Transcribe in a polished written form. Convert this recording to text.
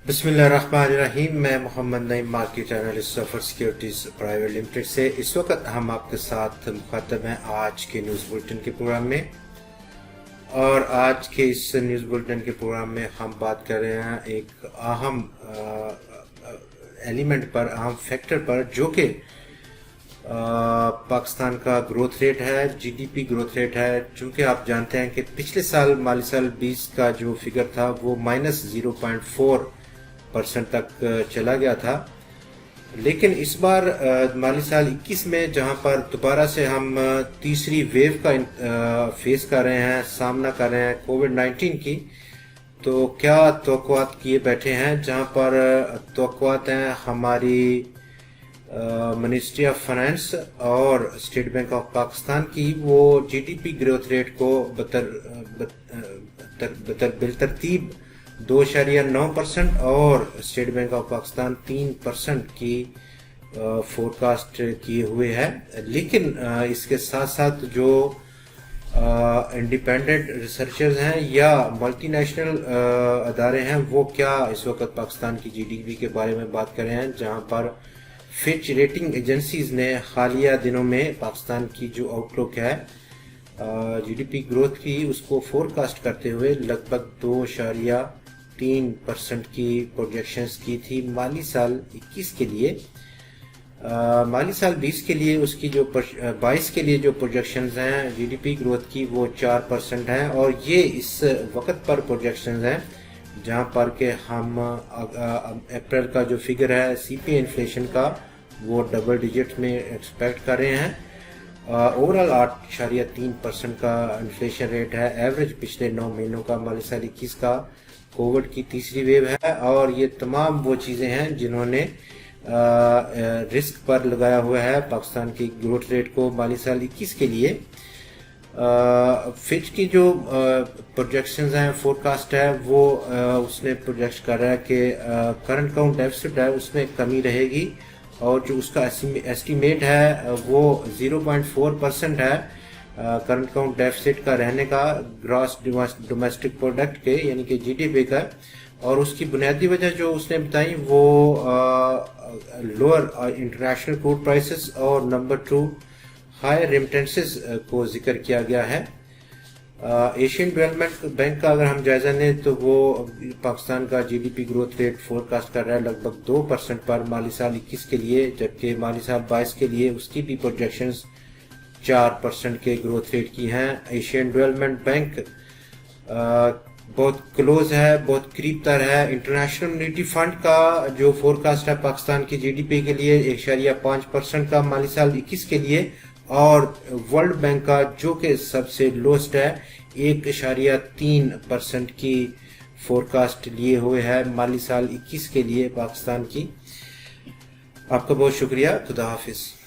बिस्मिल्लाहिर्रहमानिर्रहीम। मैं Mohammad Naeem market analyst सफर securities private limited से इस वक्त हम आपके साथ मुखातब हैं आज के न्यूज़ बुलेटिन के प्रोग्राम में। और आज के इस न्यूज़ बुलेटिन के प्रोग्राम में हम बात कर रहे हैं एक अहम एलिमेंट पर, अहम फैक्टर पर, जो कि पाकिस्तान का ग्रोथ रेट है, जीडीपी ग्रोथ रेट है। चूँकि आप जानते हैं कि पिछले साल माली साल 20 का जो फिगर था वो -0.4% तक चला गया था, लेकिन इस बार माली साल 21 में जहां पर दोबारा से हम तीसरी वेव का फेस कर रहे हैं, सामना कर रहे हैं कोविड-19 की, तो क्या तवक्कुआत किए बैठे हैं। जहां पर तवक्कुआत हैं हमारी मिनिस्ट्री ऑफ फाइनेंस और स्टेट बैंक ऑफ पाकिस्तान की, वो जीडीपी ग्रोथ रेट को बिलतरतीब 2.9% और स्टेट बैंक ऑफ पाकिस्तान 3% की फोरकास्ट किए हुए है। लेकिन इसके साथ साथ जो इंडिपेंडेंट रिसर्चर्स हैं या मल्टीनेशनल अदारे हैं, वो क्या इस वक्त पाकिस्तान की जीडीपी के बारे में बात कर रहे हैं। जहां पर फिच रेटिंग एजेंसीज ने हालिया दिनों में पाकिस्तान की जो आउटलुक है जीडीपी ग्रोथ की, उसको फोरकास्ट करते हुए लगभग 2.3% की प्रोजेक्शंस की थी माली साल 21 के लिए। माली साल 20 के लिए उसकी जो 22 के लिए जो प्रोजेक्शंस हैं जीडीपी ग्रोथ की, वो 4% हैं। और ये इस वक्त पर प्रोजेक्शंस हैं जहां पर के हम अप्रैल का जो फिगर है सीपीआई इन्फ्लेशन का, वो डबल डिजिट में एक्सपेक्ट कर रहे हैं। ओवरऑल 8.3% का इन्फ्लेशन रेट है, एवरेज पिछले 9 महीनों का माली साल 21 का। कोविड की तीसरी वेव है और ये तमाम वो चीज़ें हैं जिन्होंने रिस्क पर लगाया हुआ है पाकिस्तान की ग्रोथ रेट को माली साल 21 के लिए। फिच की जो प्रोजेक्शंस हैं, फोरकास्ट है, वो उसने प्रोजेक्ट कर रहा है कि करंट अकाउंट डेफिसिट है उसमें कमी रहेगी, और जो उसका एस्टीमेट है वो 0.4% है करंट अकाउंट डेफिसिट का रहने का ग्रॉस डोमेस्टिक प्रोडक्ट के, यानी कि जीडीपी का। और उसकी बुनियादी वजह जो उसने बताई वो लोअर इंटरनेशनल क्रूड प्राइसेस और नंबर 2 हाई रेमिटेंसेस को जिक्र किया गया है। एशियन डेवलपमेंट बैंक का अगर हम जायजा लें तो वो पाकिस्तान का जीडीपी ग्रोथ रेट फोरकास्ट कर रहा है लगभग 2% पर माली साल 21 के लिए, जबकि माली साल 22 के लिए उसकी भी प्रोजेक्शंस 4% के ग्रोथ रेट की हैं। एशियन डेवलपमेंट बैंक बहुत क्लोज है, बहुत करीब तर है। इंटरनेशनल मॉनेटरी फंड का जो फोरकास्ट है पाकिस्तान की जीडीपी के लिए 1.5% का माली साल 21 के लिए, और वर्ल्ड बैंक का जो कि सबसे लोएस्ट है 1.3% की फोरकास्ट लिए हुए है माली साल 21 के लिए पाकिस्तान की। आपका बहुत शुक्रिया। खुदा हाफिज।